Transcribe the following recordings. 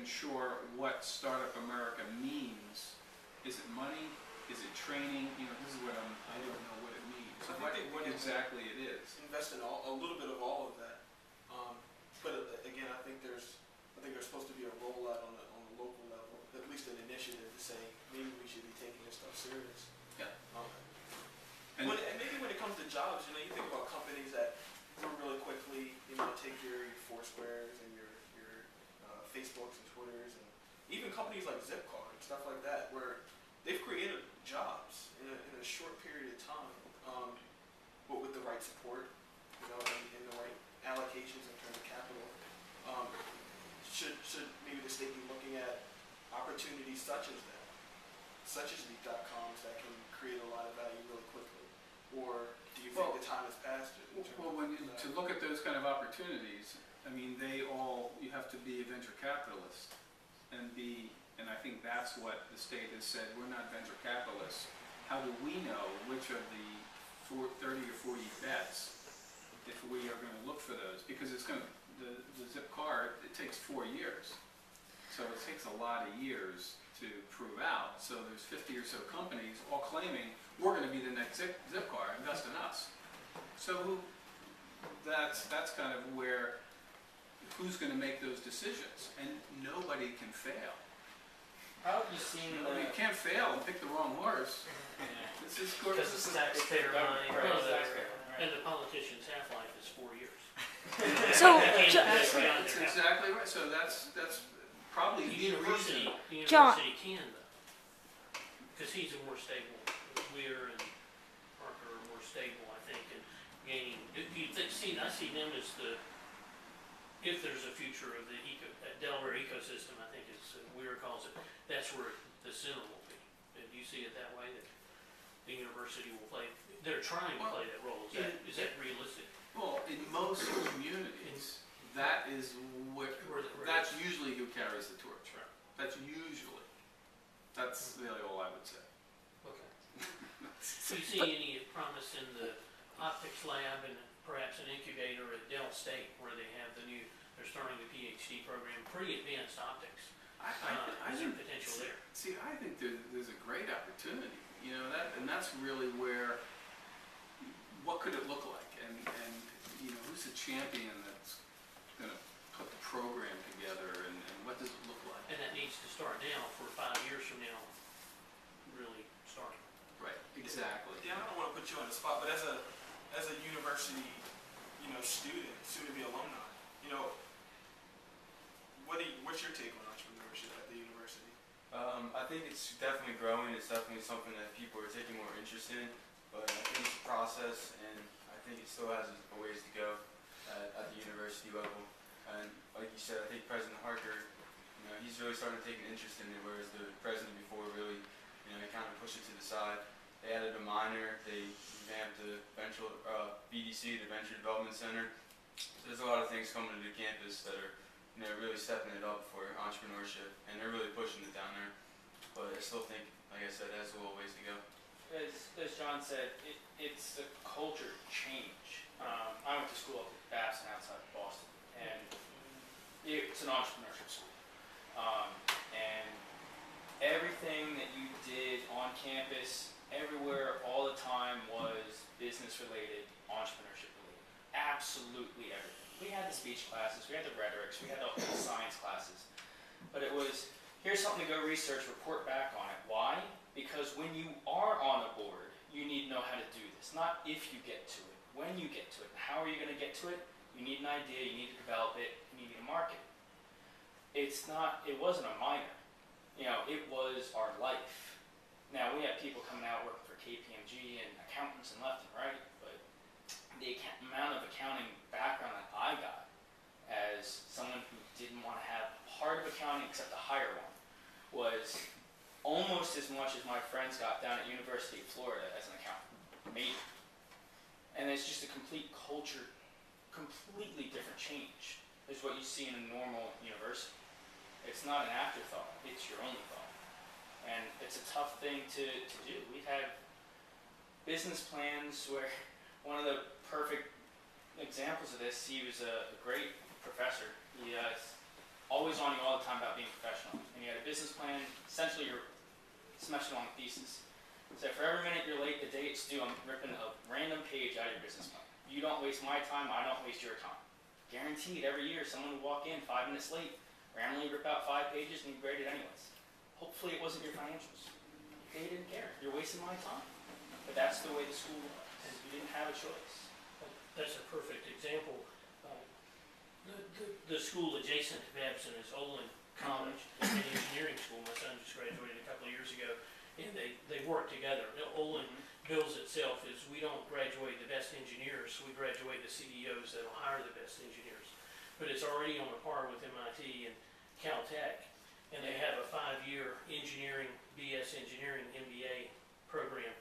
even sure what Startup America means. Is it money? Is it training? You know, this is what I don't know what it means. I What think exactly it is. invest in a little bit of all of that. But again, I think there's supposed to be a rollout on the local level, at least an initiative to say maybe we should be taking this stuff serious. Yeah. And maybe when it comes to jobs, you know, you think about companies that grew really quickly. You know, take your Foursquares and your Facebooks and Twitters, and even companies like Zipcar and stuff like that, where they've created jobs in a short period of time, but with the right support, you know, and the right allocations in terms of capital. Should maybe the state be looking at opportunities such as that, such as Leap.coms that can create a lot of value really quickly? Or do you think the time has passed? Well, to look at those kind of opportunities, I mean, you have to be a venture capitalist and I think that's what the state has said, we're not venture capitalists. How do we know which of the 30 or 40 bets, if we are going to look for those? Because it's going to, the Zipcar, it takes 4 years. So it takes a lot of years to prove out. So there's 50 or so companies all claiming we're going to be the next Zipcar, invest in us. So that's kind of where, who's going to make those decisions? And nobody can fail. How have you seen You can't fail and pick the wrong horse. This is Because it's taxpayer money, Right. and the politician's half-life is 4 years. So, That's exactly right. So that's probably The the university, reason. can though, because he's a more stable. Weir and Parker are more stable, I think, and gaining. I see them as if there's a future of the Delaware ecosystem, I think as Weir calls it, that's where the center will be. And do you see it that way, that the university will play? They're trying to play that role. Is that realistic? Well, in most communities, that is that's usually who carries the torch. Right. That's really all I would say. Okay. Do you see any promise in the optics lab and perhaps an incubator at Dell State where they're starting the PhD program, pretty advanced optics? Is there potential there? See, I think there's a great opportunity. You know, that's really where, what could it look like? And you know, who's the champion that's going to put the program together, and what does it look like? And that needs to start now for 5 years from now, really starting. Right, exactly. Yeah, I don't want to put you on the spot, but as a university, you know, student, soon to be alumni, you know, what's your take on entrepreneurship at the university? I think it's definitely growing. It's definitely something that people are taking more interest in. But I think it's a process, and I think it still has a ways to go at the university level. And like you said, I think President Harker, you know, he's really starting to take an interest in it, whereas the president before really, you know, he kind of pushed it to the side. They added a minor. They revamped the VDC, the Venture Development Center. So there's a lot of things coming to the campus that are, you know, really stepping it up for entrepreneurship, and they're really pushing it down there. But I still think, like I said, that's a little ways to go. As John said, it's a culture change. I went to school up at Babson outside of Boston, and it's an entrepreneurship school. And everything that you did on campus, everywhere, all the time was business related, entrepreneurship related. Absolutely everything. We had the speech classes, we had the rhetorics, we had the science classes. But it was, here's something to go research, report back on it. Why? Because when you are on a board, you need to know how to do this. Not if you get to it, when you get to it. How are you going to get to it? You need an idea, you need to develop it, you need to market it. It wasn't a minor. You know, it was our life. Now, we had people coming out working for KPMG and accountants and left and right, but the amount of accounting background that I got as someone who didn't want to have part of accounting except a higher one was almost as much as my friends got down at University of Florida as an accountant, major. And it's just a complete culture, completely different change is what you see in a normal university. It's not an afterthought, it's your only thought. And it's a tough thing to do. We've had business plans where one of the perfect examples of this, he was a great professor. He always telling you all the time about being professional, and you had a business plan, essentially you're smashing along a thesis. So for every minute you're late, the day it's due, I'm ripping a random page out of your business plan. You don't waste my time, I don't waste your time. Guaranteed, every year someone would walk in 5 minutes late, randomly rip out 5 pages, and you grade it anyways. Hopefully it wasn't your financials. They didn't care. You're wasting my time. But that's the way the school was. You didn't have a choice. That's a perfect example. The school adjacent to Babson is Olin College, an engineering school. My son just graduated a couple of years ago, and they work together. Olin bills itself as we don't graduate the best engineers, we graduate the CEOs that will hire the best engineers. But it's already on a par with MIT and Caltech, and they have a 5-year engineering, BS engineering MBA program.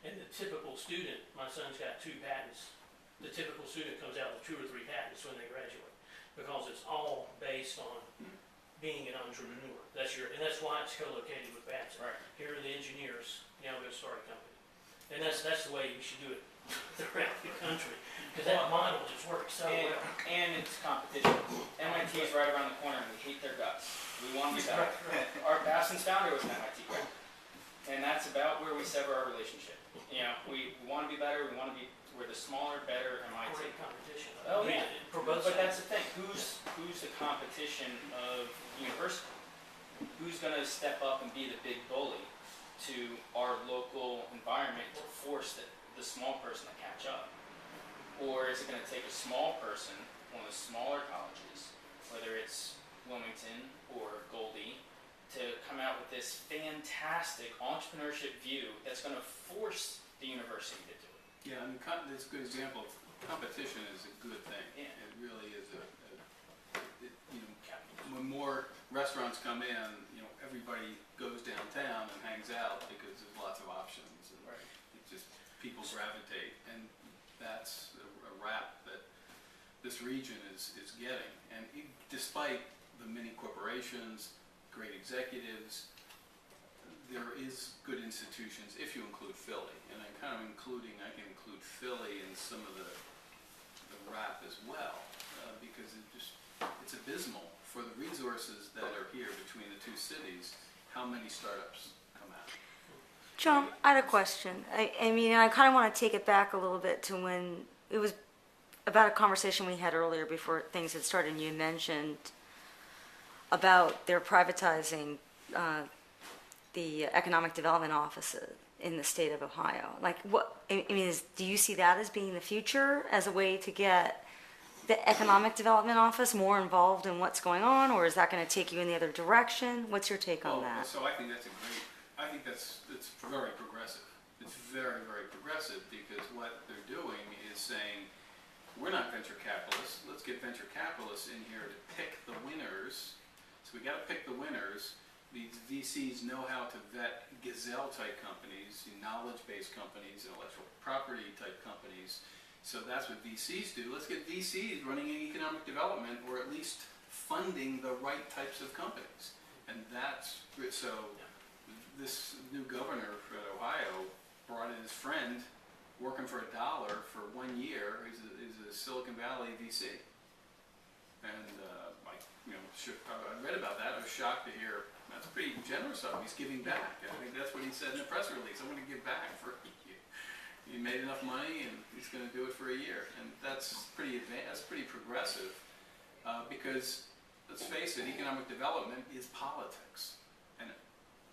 And the typical student, my son's got 2 patents, the typical student comes out with 2 or 3 patents when they graduate, because it's all based on being an entrepreneur. And that's why it's co-located with Babson. Right. Here are the engineers, now go start a company. And that's the way we should do it throughout the country, because that model just works so well. And it's competition. MIT is right around the corner, and we hate their guts. We want to be better. Our Babson's founder was an MIT grad, and that's about where we sever our relationship. You know, we want to be better. We're the smaller, better MIT. Great competition. Oh yeah, For both but sides. that's the thing. Who's the competition of university? Who's going to step up and be the big bully to our local environment to force the small person to catch up? Or is it going to take a small person, one of the smaller colleges, whether it's Wilmington or Goldie, to come out with this fantastic entrepreneurship view that's going to force the university to do it? Yeah, I mean, that's a good example. Competition is a good thing. Yeah. It really is when more restaurants come in, everybody goes downtown and hangs out because there's lots of options. And Right. it just, people gravitate. And that's a rap that this region is getting. And despite the many corporations, great executives, there is good institutions if you include Philly. And I can include Philly in some of the rap as well, because it's abysmal for the resources that are here between the 2 cities, how many startups come out. John, I had a question. I mean, I kind of want to take it back a little bit to when it was about a conversation we had earlier before things had started, and you mentioned about their privatizing the economic development offices in the state of Ohio. Like, do you see that as being the future, as a way to get the economic development office more involved in what's going on, or is that going to take you in the other direction? What's your take on that? So I think that's it's very progressive. It's very, very progressive, because what they're doing is saying, we're not venture capitalists, let's get venture capitalists in here to pick the winners. So we got to pick the winners. These VCs know how to vet gazelle-type companies, knowledge-based companies, intellectual property-type companies. So that's what VCs do. Let's get VCs running economic development, or at least funding the right types of companies. And so this new governor for Ohio brought in his friend, working for $1 for 1 year. He's a Silicon Valley VC. And I read about that. I was shocked to hear that's pretty generous of him. He's giving back. I think that's what he said in the press release. I'm going to give back for a year. He made enough money, and he's going to do it for a year. And that's pretty advanced. That's pretty progressive, because let's face it, economic development is politics. And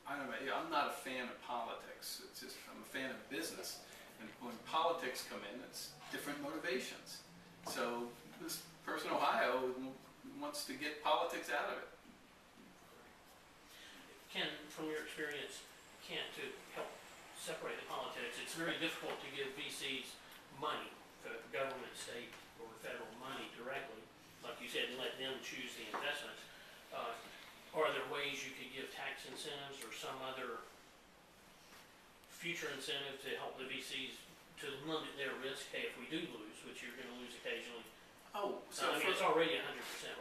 I don't know. I'm not a fan of politics. It's just I'm a fan of business. And when politics come in, it's different motivations. So this person in Ohio wants to get politics out of it. Ken, from your experience, to help separate the politics, it's very difficult to give VCs money, government, state, or federal money directly, like you said, and let them choose the investments. Are there ways you could give tax incentives or some other future incentive to help the VCs to limit their risk? Hey, if we do lose, which you're going to lose occasionally. So it's already 100%,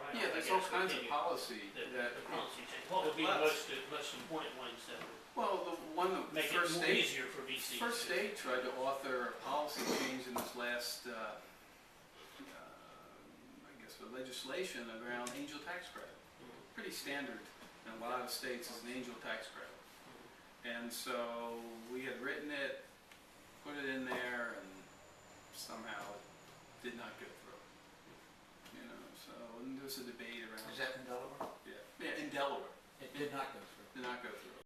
right? Yeah, there's all kinds of policy The that. policy change. What would be the most important ones that would Well, the one that make it first more state, easier for VCs? First State tried to author a policy change in this last, I guess, the legislation around angel tax credit. Pretty pretty standard in a lot of states is an angel tax credit. And so we had written it, put it in there, and somehow it did not go through. You know, so and there was a debate around. Is that in Delaware? Yeah, in Delaware, It did not go through. did not go through.